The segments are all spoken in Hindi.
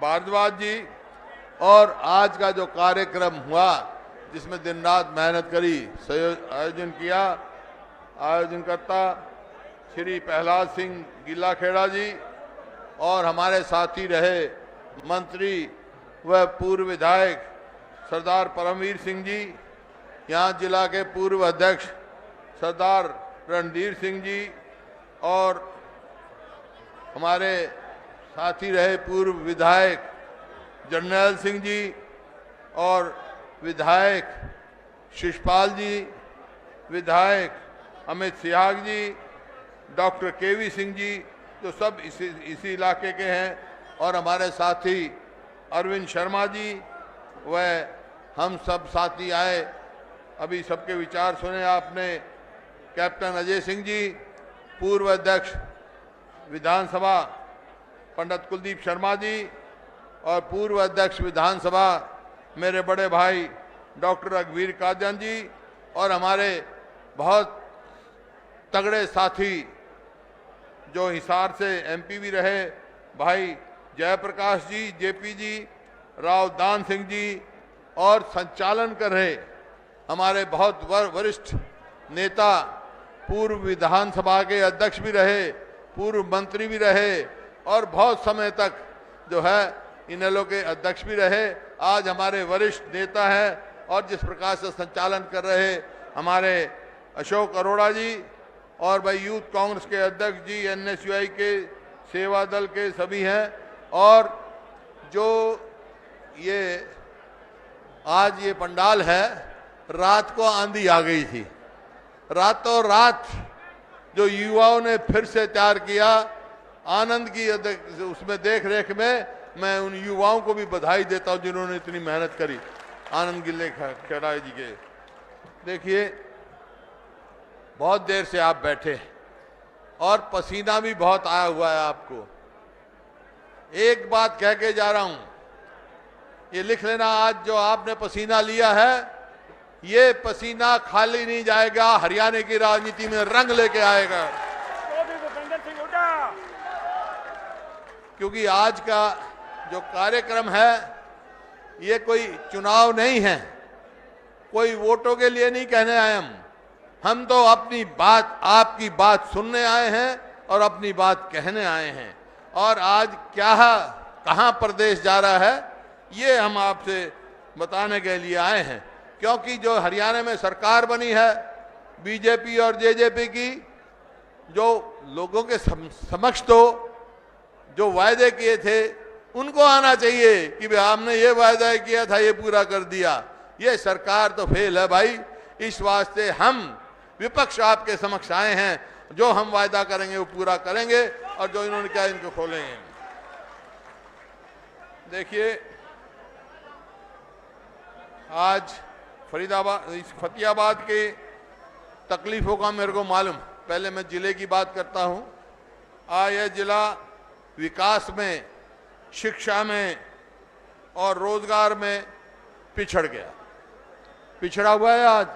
भारद्वाज जी और आज का जो कार्यक्रम हुआ जिसमें दिन रात मेहनत करी, आयोजनकर्ता श्री प्रहलाद सिंह गिल्लाखेड़ा जी और हमारे साथी रहे मंत्री व पूर्व विधायक सरदार परमवीर सिंह जी, यहाँ जिला के पूर्व अध्यक्ष सरदार रणधीर सिंह जी और हमारे साथी रहे पूर्व विधायक जरनैल सिंह जी और विधायक शिषपाल जी, विधायक अमित सिहाग जी, डॉक्टर केवी सिंह जी जो सब इसी इलाके के हैं और हमारे साथी अरविंद शर्मा जी व हम सब साथी आए। अभी सबके विचार सुने आपने। कैप्टन अजय सिंह जी, पूर्व अध्यक्ष विधानसभा पंडित कुलदीप शर्मा जी और पूर्व अध्यक्ष विधानसभा मेरे बड़े भाई डॉक्टर रघुवीर कादियान जी और हमारे बहुत तगड़े साथी जो हिसार से एमपी भी रहे भाई जयप्रकाश जी, जेपी जी, राव दान सिंह जी और संचालन कर रहे हमारे बहुत वरिष्ठ नेता, पूर्व विधानसभा के अध्यक्ष भी रहे, पूर्व मंत्री भी रहे और बहुत समय तक जो है इनेलो के अध्यक्ष भी रहे। आज हमारे वरिष्ठ नेता हैं और जिस प्रकार से संचालन कर रहे हमारे अशोक अरोड़ा जी और भाई यूथ कांग्रेस के अध्यक्ष जी, एनएसयूआई के सेवा दल के सभी हैं। और जो ये आज ये पंडाल है, रात को आंधी आ गई थी, रातों रात जो युवाओं ने फिर से तैयार किया, आनंद की उसमें देख रेख में मैं उन युवाओं को भी बधाई देता हूं जिन्होंने इतनी मेहनत करी। आनंद गिल्लाखेड़ा जी के देखिए बहुत देर से आप बैठे और पसीना भी बहुत आया हुआ है आपको। एक बात कह के जा रहा हूं, ये लिख लेना, आज जो आपने पसीना लिया है ये पसीना खाली नहीं जाएगा, हरियाणा की राजनीति में रंग लेके आएगा। क्योंकि आज का जो कार्यक्रम है ये कोई चुनाव नहीं है, कोई वोटों के लिए नहीं कहने आए हम तो अपनी बात, आपकी बात सुनने आए हैं और अपनी बात कहने आए हैं। और आज क्या कहां प्रदेश जा रहा है ये हम आपसे बताने के लिए आए हैं। क्योंकि जो हरियाणा में सरकार बनी है बीजेपी और जेजेपी की, जो लोगों के समक्ष तो जो वायदे किए थे उनको आना चाहिए कि भाई हमने ये वायदा किया था ये पूरा कर दिया। ये सरकार तो फेल है भाई। इस वास्ते हम विपक्ष आपके समक्ष आए हैं, जो हम वायदा करेंगे वो पूरा करेंगे और जो इन्होंने कहा इनको खोलेंगे। देखिए आज फतेहाबाद के तकलीफों का मेरे को मालूम, पहले मैं जिले की बात करता हूं। आज यह जिला विकास में, शिक्षा में और रोजगार में पिछड़ गया, पिछड़ा हुआ है। आज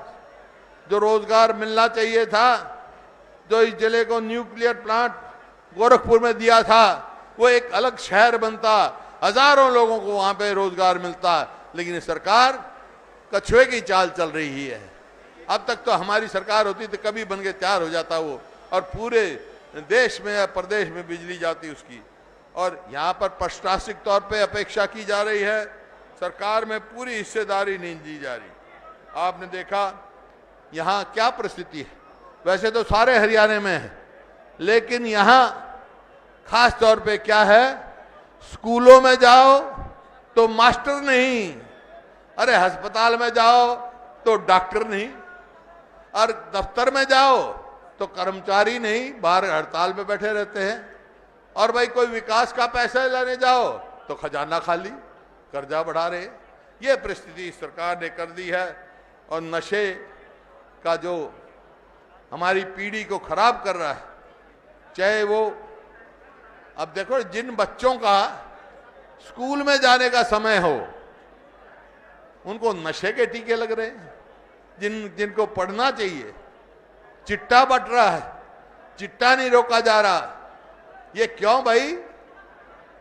जो रोजगार मिलना चाहिए था, जो इस जिले को न्यूक्लियर प्लांट गोरखपुर में दिया था, वो एक अलग शहर बनता, हजारों लोगों को वहां पे रोजगार मिलता, लेकिन सरकार कछुए की चाल चल रही है। अब तक तो हमारी सरकार होती तो कभी बन के तैयार हो जाता वो और पूरे देश में या प्रदेश में बिजली जाती उसकी। और यहाँ पर प्रशासनिक तौर पे अपेक्षा की जा रही है, सरकार में पूरी हिस्सेदारी नहीं दी जा रही। आपने देखा यहाँ क्या परिस्थिति है, वैसे तो सारे हरियाणा में है, लेकिन यहाँ खास तौर पे क्या है, स्कूलों में जाओ तो मास्टर नहीं, अरे अस्पताल में जाओ तो डॉक्टर नहीं, और दफ्तर में जाओ तो कर्मचारी नहीं, बाहर हड़ताल पे बैठे रहते हैं। और भाई कोई विकास का पैसा लेने जाओ तो खजाना खाली, कर्जा बढ़ा रहे। ये परिस्थिति सरकार ने कर दी है। और नशे का जो हमारी पीढ़ी को खराब कर रहा है, चाहे वो अब देखो जिन बच्चों का स्कूल में जाने का समय हो उनको नशे के टीके लग रहे हैं, जिनको पढ़ना चाहिए चिट्टा बट रहा है, चिट्टा नहीं रोका जा रहा। ये क्यों भाई?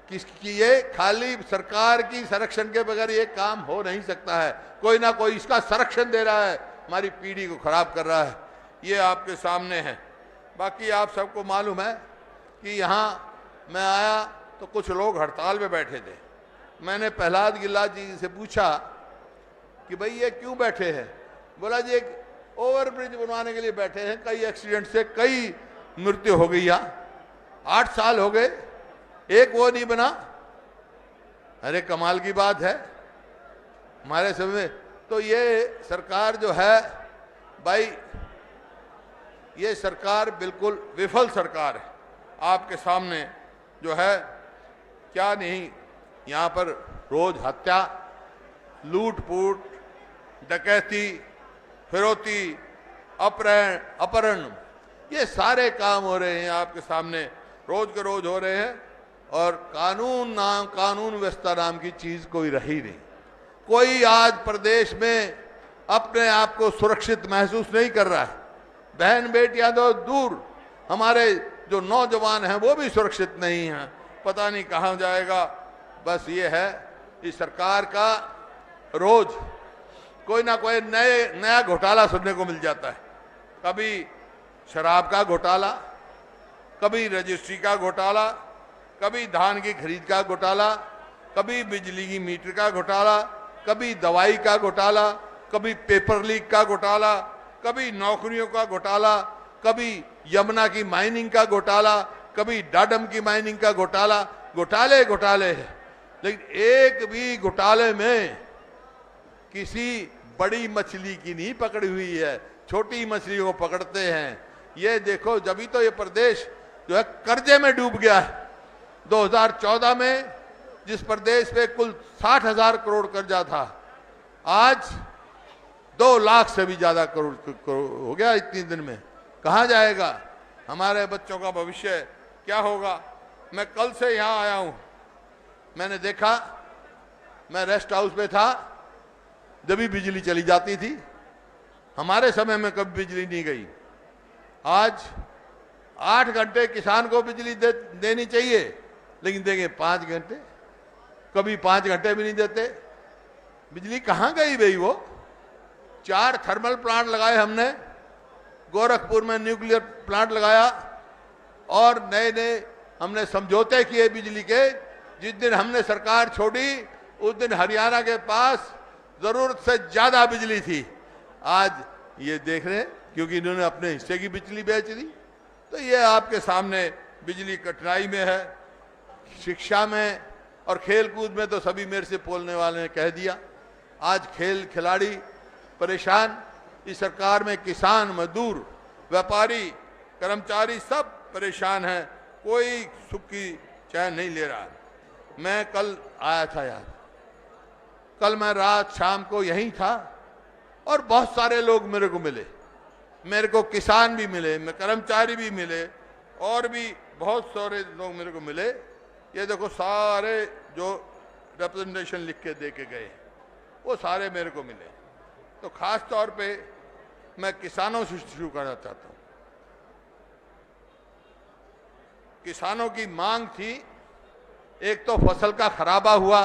किसकी, ये खाली सरकार की संरक्षण के बगैर ये काम हो नहीं सकता है। कोई ना कोई इसका संरक्षण दे रहा है, हमारी पीढ़ी को खराब कर रहा है। ये आपके सामने है। बाकी आप सबको मालूम है कि यहाँ मैं आया तो कुछ लोग हड़ताल पे बैठे थे। मैंने प्रहलाद गिल्ला जी से पूछा कि भाई ये क्यों बैठे हैं? बोला जी एक ओवरब्रिज बनवाने के लिए बैठे हैं, कई एक्सीडेंट से कई मृत्यु हो गई यहाँ, 8 साल हो गए, एक वो नहीं बना। अरे कमाल की बात है हमारे समय में। तो ये सरकार जो है भाई, ये सरकार बिल्कुल विफल सरकार है। आपके सामने जो है क्या नहीं, यहाँ पर रोज हत्या, लूट-पूट, डकैती, फिरौती, अपहरण, ये सारे काम हो रहे हैं आपके सामने, रोज के रोज हो रहे हैं। और कानून व्यवस्था नाम की चीज कोई रही नहीं। कोई आज प्रदेश में अपने आप को सुरक्षित महसूस नहीं कर रहा है। बहन बेटियां तो दूर, हमारे जो नौजवान हैं वो भी सुरक्षित नहीं हैं। पता नहीं कहां जाएगा। बस ये है इस सरकार का, रोज कोई ना कोई नया घोटाला सुनने को मिल जाता है। कभी शराब का घोटाला, कभी रजिस्ट्री का घोटाला, कभी धान की खरीद का घोटाला, कभी बिजली की मीटर का घोटाला, कभी दवाई का घोटाला, कभी पेपर लीक का घोटाला, कभी नौकरियों का घोटाला, कभी यमुना की माइनिंग का घोटाला, कभी डाडम की माइनिंग का घोटाला। घोटाले है। लेकिन एक भी घोटाले में किसी बड़ी मछली की नहीं पकड़ी हुई है, छोटी मछली को पकड़ते हैं। ये देखो, जब तो ये प्रदेश जो है कर्जे में डूब गया है। 2014 में जिस प्रदेश पे कुल 60,000 करोड़ कर्जा था, आज 2 लाख से भी ज्यादा करोड़ हो गया इतने दिन में। कहां जाएगा हमारे बच्चों का भविष्य? क्या होगा? मैं कल से यहां आया हूं, मैंने देखा, मैं रेस्ट हाउस पे था जब भी बिजली चली जाती थी। हमारे समय में कभी बिजली नहीं गई। आज 8 घंटे किसान को बिजली देनी चाहिए, लेकिन देंगे 5 घंटे, कभी 5 घंटे भी नहीं देते। बिजली कहां गई भाई? वो 4 थर्मल प्लांट लगाए हमने, गोरखपुर में न्यूक्लियर प्लांट लगाया, और नए नए हमने समझौते किए बिजली के। जिस दिन हमने सरकार छोड़ी उस दिन हरियाणा के पास जरूरत से ज्यादा बिजली थी। आज ये देख रहे हैं, क्योंकि इन्होंने अपने हिस्से की बिजली बेच दी। तो ये आपके सामने बिजली कठिनाई में है। शिक्षा में और खेल कूद में तो सभी मेरे से बोलने वाले ने कह दिया। आज खेल खिलाड़ी परेशान, इस सरकार में किसान, मजदूर, व्यापारी, कर्मचारी सब परेशान हैं। कोई सुख की चैन नहीं ले रहा। मैं कल आया था यार, कल मैं रात शाम को यहीं था और बहुत सारे लोग मेरे को मिले। मेरे को किसान भी मिले, मैं कर्मचारी भी मिले, और भी बहुत सारे लोग मेरे को मिले। ये देखो सारे जो रिप्रेजेंटेशन लिख के दे के गए वो सारे मेरे को मिले। तो खास तौर पे मैं किसानों से शुरू करना चाहता हूं। किसानों की मांग थी, एक तो फसल का खराबा हुआ,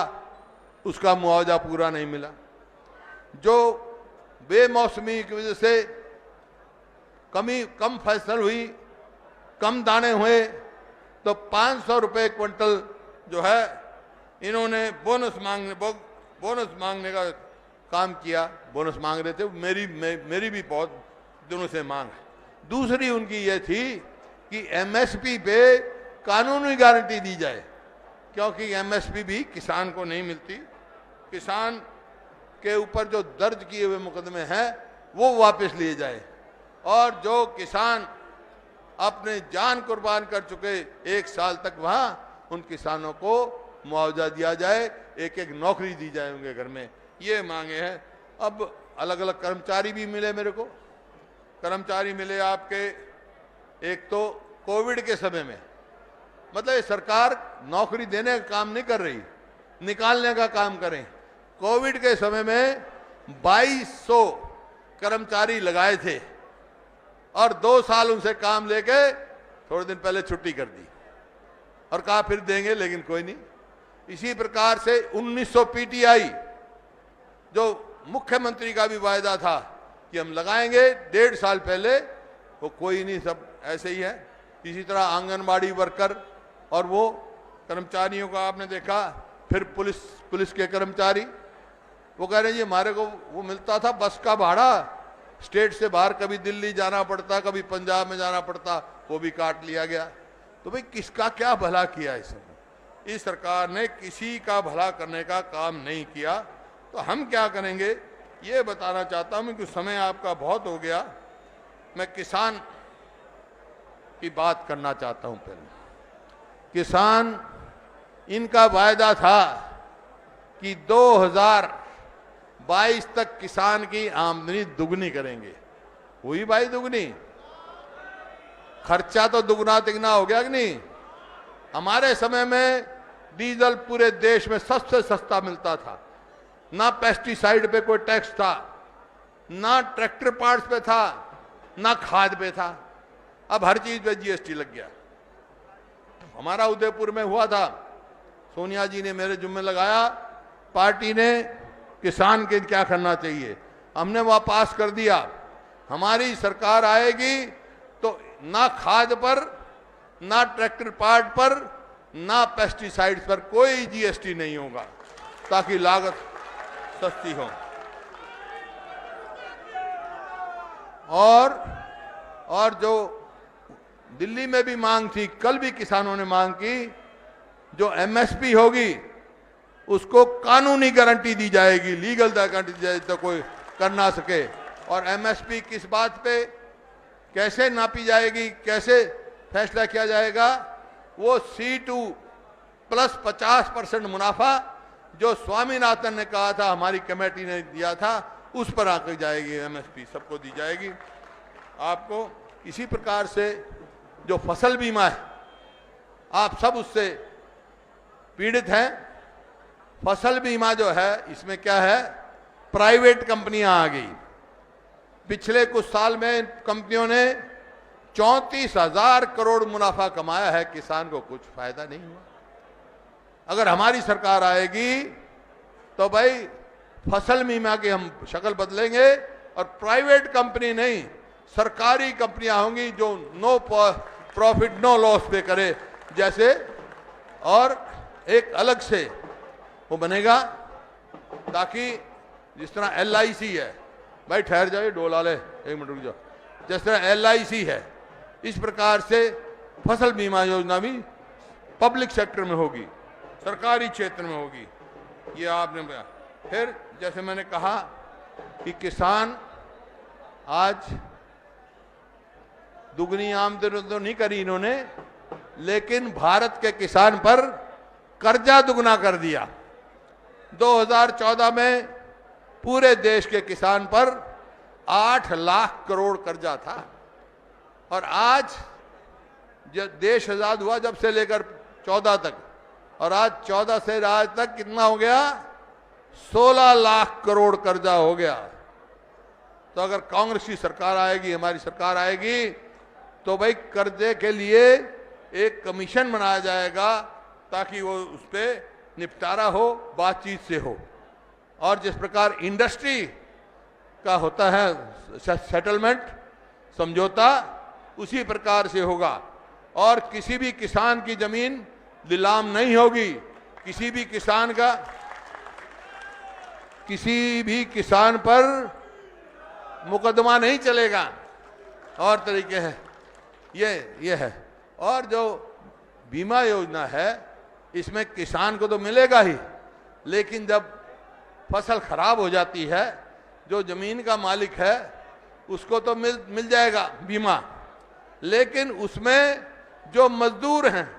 उसका मुआवजा पूरा नहीं मिला। जो बेमौसमी की वजह से कम फसल हुई, कम दाने हुए, तो 500 रुपए क्विंटल जो है इन्होंने बोनस मांगने का काम किया। बोनस मांग रहे थे, मेरी भी बहुत दिनों से मांग है। दूसरी उनकी ये थी कि एमएसपी पे कानूनी गारंटी दी जाए, क्योंकि एमएसपी भी किसान को नहीं मिलती। किसान के ऊपर जो दर्ज किए हुए मुकदमे हैं वो वापस लिए जाए, और जो किसान अपने जान कुर्बान कर चुके 1 साल तक, वहां उन किसानों को मुआवजा दिया जाए, एक एक नौकरी दी जाए उनके घर में। ये मांगे हैं। अब अलग अलग कर्मचारी भी मिले मेरे को। कर्मचारी मिले आपके, एक तो कोविड के समय में, मतलब ये सरकार नौकरी देने का काम नहीं कर रही, निकालने का काम करें। कोविड के समय में 2200 कर्मचारी लगाए थे और 2 साल उनसे काम लेके थोड़े दिन पहले छुट्टी कर दी और कहा फिर देंगे, लेकिन कोई नहीं। इसी प्रकार से 1900 पीटीआई जो मुख्यमंत्री का भी वायदा था कि हम लगाएंगे 1.5 साल पहले, वो कोई नहीं, सब ऐसे ही है। इसी तरह आंगनबाड़ी वर्कर और वो कर्मचारियों का आपने देखा, फिर पुलिस के कर्मचारी वो कह रहे हैं जी हमारे को वो मिलता था बस का भाड़ा, स्टेट से बाहर कभी दिल्ली जाना पड़ता, कभी पंजाब में जाना पड़ता, वो भी काट लिया गया। तो भाई किसका क्या भला किया इसने? इस सरकार ने किसी का भला करने का काम नहीं किया। तो हम क्या करेंगे ये बताना चाहता हूं कि समय आपका बहुत हो गया। मैं किसान की बात करना चाहता हूं। पहले किसान, इनका वायदा था कि 2022 तक किसान की आमदनी दुगनी करेंगे। हुई भाई दुगनी? खर्चा तो दुगना तिगना हो गया कि नहीं? हमारे समय में डीजल पूरे देश में सबसे सस्ता मिलता था, ना पेस्टिसाइड पे कोई टैक्स था, ना ट्रैक्टर पार्ट्स पे था, ना खाद पे था। अब हर चीज पे जीएसटी लग गया। हमारा उदयपुर में हुआ था, सोनिया जी ने मेरे जुम्मे लगाया, पार्टी ने किसान के क्या करना चाहिए, हमने वह पास कर दिया। हमारी सरकार आएगी तो ना खाद पर, ना ट्रैक्टर पार्ट पर, ना पेस्टिसाइड्स पर कोई जीएसटी नहीं होगा, ताकि लागत सस्ती हो। और जो दिल्ली में भी मांग थी, कल भी किसानों ने मांग की, जो एमएसपी होगी उसको कानूनी गारंटी दी जाएगी, लीगल गारंटी दी जाएगी, तो कोई कर ना सके। और एमएसपी किस बात पे, कैसे नापी जाएगी, कैसे फैसला किया जाएगा? वो C2 प्लस 50% मुनाफा जो स्वामीनाथन ने कहा था, हमारी कमेटी ने दिया था, उस पर आकर जाएगी एमएसपी, सबको दी जाएगी। आपको इसी प्रकार से जो फसल बीमा है, आप सब उससे पीड़ित हैं। फसल बीमा जो है, इसमें क्या है, प्राइवेट कंपनियां आ गई। पिछले कुछ साल में कंपनियों ने 34,000 करोड़ मुनाफा कमाया है, किसान को कुछ फायदा नहीं हुआ। अगर हमारी सरकार आएगी तो भाई फसल बीमा की हम शक्ल बदलेंगे, और प्राइवेट कंपनी नहीं, सरकारी कंपनियां होंगी जो नो प्रॉफिट नो लॉस पे करे जैसे, और एक अलग से वो बनेगा, ताकि जिस तरह LIC है, भाई ठहर जाइए डोला ले, 1 मिनट रुक जाओ, जिस तरह LIC है, इस प्रकार से फसल बीमा योजना भी पब्लिक सेक्टर में होगी, सरकारी क्षेत्र में होगी। ये आपने फिर जैसे मैंने कहा कि किसान आज दुगनी आमदनी तो नहीं करी इन्होंने, लेकिन भारत के किसान पर कर्जा दुगना कर दिया। 2014 में पूरे देश के किसान पर 8 लाख करोड़ कर्जा था, और आज जब देश आजाद हुआ, जब से लेकर 14 तक, और आज 14 से आज तक कितना हो गया, 16 लाख करोड़ कर्जा हो गया। तो अगर कांग्रेस की सरकार आएगी, हमारी सरकार आएगी, तो भाई कर्जे के लिए एक कमीशन बनाया जाएगा, ताकि वो उस पर निपटारा हो, बातचीत से हो। और जिस प्रकार इंडस्ट्री का होता है सेटलमेंट, समझौता, उसी प्रकार से होगा। और किसी भी किसान की जमीन नीलाम नहीं होगी, किसी भी किसान पर मुकदमा नहीं चलेगा, और तरीके हैं ये है। और जो बीमा योजना है, इसमें किसान को तो मिलेगा ही, लेकिन जब फसल खराब हो जाती है, जो जमीन का मालिक है उसको तो मिल जाएगा बीमा, लेकिन उसमें जो मजदूर हैं,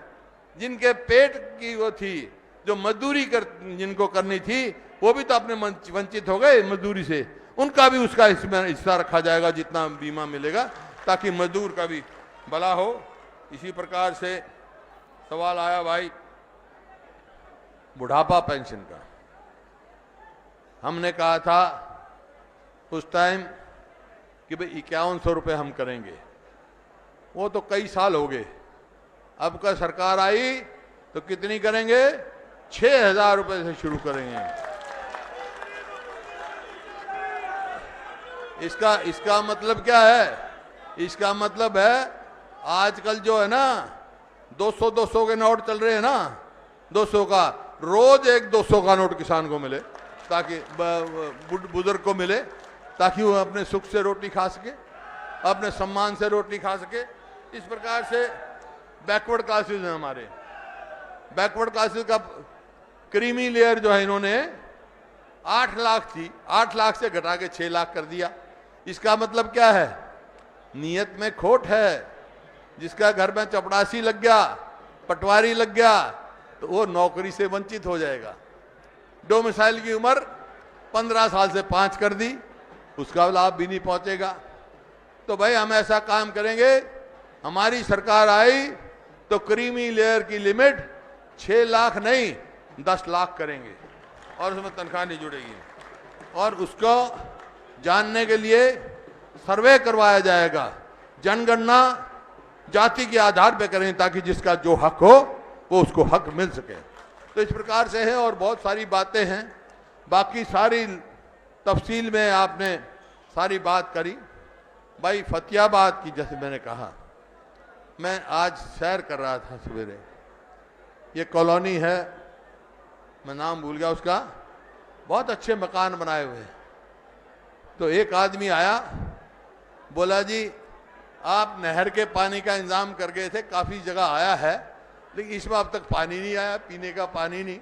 जिनके पेट की वो थी, जो मजदूरी जिनको करनी थी, वो भी तो अपने वंचित हो गए मजदूरी से, उनका भी उसका इसमें हिस्सा रखा जाएगा जितना बीमा मिलेगा, ताकि मजदूर का भी भला हो। इसी प्रकार से सवाल आया भाई बुढ़ापा पेंशन का। हमने कहा था उस टाइम कि भाई 5100 रुपये हम करेंगे, वो तो कई साल हो गए। अब का सरकार आई तो कितनी करेंगे, 6,000 रुपए से शुरू करेंगे। इसका मतलब क्या है? इसका मतलब है आजकल जो है ना 200 के नोट चल रहे हैं ना, 200 का, रोज एक 200 का नोट किसान को मिले, ताकि बुजुर्ग को मिले, ताकि वो अपने सुख से रोटी खा सके, अपने सम्मान से रोटी खा सके। इस प्रकार से बैकवर्ड क्लासेस हैं हमारे। बैकवर्ड क्लासेस का क्रीमी लेयर जो है इन्होंने 8 लाख थी, 8 लाख से घटा के 6 लाख कर दिया। इसका मतलब क्या है? नीयत में खोट है। जिसका घर में चपड़ासी लग गया, पटवारी लग गया, तो वो नौकरी से वंचित हो जाएगा। डोमिसाइल की उम्र 15 साल से 5 कर दी, उसका लाभ भी नहीं पहुंचेगा। तो भाई हम ऐसा काम करेंगे, हमारी सरकार आई तो क्रीमी लेयर की लिमिट 6 लाख नहीं 10 लाख करेंगे और उसमें तनख्वाह नहीं जुड़ेगी। और उसको जानने के लिए सर्वे करवाया जाएगा। जनगणना जाति के आधार पर करें ताकि जिसका जो हक हो वो उसको हक मिल सके। तो इस प्रकार से है और बहुत सारी बातें हैं। बाकी सारी तफसील में आपने सारी बात करी। भाई फतियाबाद की, जैसे मैंने कहा, मैं आज सैर कर रहा था सवेरे, ये कॉलोनी है, मैं नाम भूल गया उसका, बहुत अच्छे मकान बनाए हुए हैं। तो एक आदमी आया, बोला जी आप नहर के पानी का इंतजाम कर गए थे, काफी जगह आया है, लेकिन इसमें अब तक पानी नहीं आया, पीने का पानी नहीं।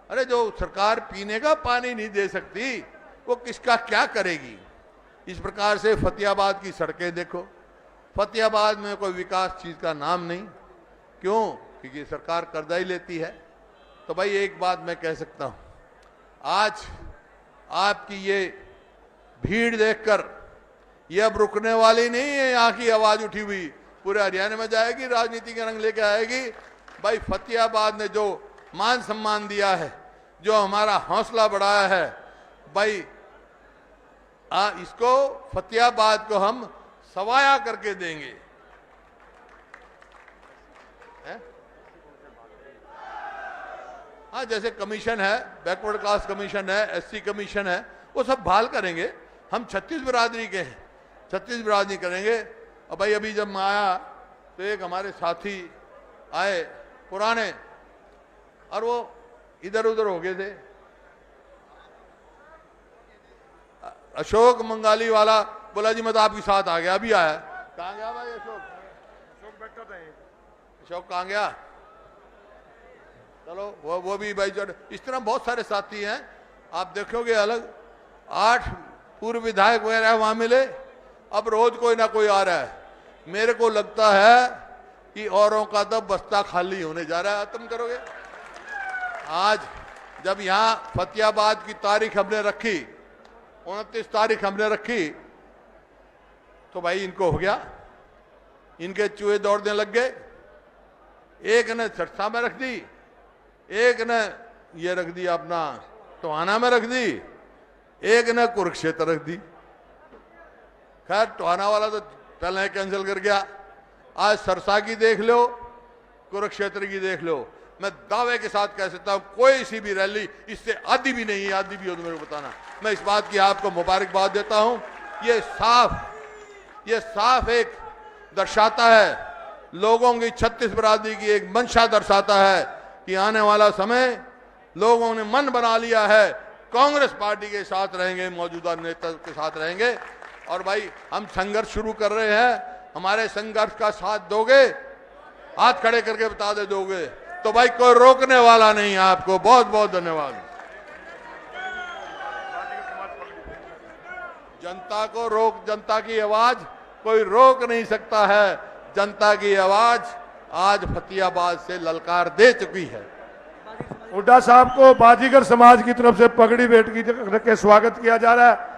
अरे जो सरकार पीने का पानी नहीं दे सकती वो किसका क्या करेगी? इस प्रकार से फतियाबाद की सड़कें देखो, फतियाबाद में कोई विकास चीज का नाम नहीं। क्यों? क्योंकि सरकार कर्जा ही लेती है। तो भाई एक बात मैं कह सकता हूं, आज आपकी ये भीड़ देखकर ये अब रुकने वाली नहीं है। यहाँ की आवाज उठी हुई पूरे हरियाणा में जाएगी, राजनीति के रंग लेके आएगी। भाई फतियाबाद ने जो मान सम्मान दिया है, जो हमारा हौसला बढ़ाया है, भाई इसको फतियाबाद को हम सवाया करके देंगे। हाँ, जैसे कमीशन है, बैकवर्ड क्लास कमीशन है, एससी कमीशन है, वो सब बहाल करेंगे। हम 36 बिरादरी के हैं, 36 बिरादरी करेंगे। और भाई अभी जब मैं आया तो एक हमारे साथी आए पुराने, और वो इधर उधर हो गए थे। अशोक मंगाली वाला बोला जी मैं तो आपके साथ आ गया, अभी आया। कहाँ गया भाई अशोक? अशोक बैठा था। अशोक कहाँ गया? चलो वो भी भाई। इस तरह बहुत सारे साथी हैं, आप देखोगे अलग 8 पूर्व विधायक वगैरह वहां मिले, अब रोज कोई ना कोई आ रहा है। मेरे को लगता है कि औरों का तो बस्ता खाली होने जा रहा है। तुम करोगे? आज जब यहां फतियाबाद की तारीख हमने रखी, 29 तारीख हमने रखी, तो भाई इनको हो गया, इनके चूहे दौड़ने लग गए। एक ने सिरसा में रख दी, एक ने ये रख दी अपना टोहाना में रख दी, एक ने कुरुक्षेत्र रख दी। खैर टोहाना वाला तो पहले कैंसिल कर गया। आज सरसा की देख लो, कुरुक्षेत्र की देख लो। मैं दावे के साथ कह सकता हूं कोई सी भी रैली इससे आधी भी नहीं है, आधी भी हो तो मेरे को बताना। मैं इस बात की आपको मुबारकबाद देता हूं। ये साफ एक दर्शाता है, लोगों की 36 बिरादरी की एक मंशा दर्शाता है कि आने वाला समय लोगों ने मन बना लिया है, कांग्रेस पार्टी के साथ रहेंगे, मौजूदा नेता के साथ रहेंगे। और भाई हम संघर्ष शुरू कर रहे हैं, हमारे संघर्ष का साथ दोगे? हाथ खड़े करके बता दे दोगे तो भाई कोई रोकने वाला नहीं है आपको। बहुत बहुत धन्यवाद। जनता की आवाज कोई रोक नहीं सकता है। जनता की आवाज आज फतियाबाद से ललकार दे चुकी है। हुड्डा साहब को बाजीगर समाज की तरफ से पगड़ी भेंट के स्वागत किया जा रहा है।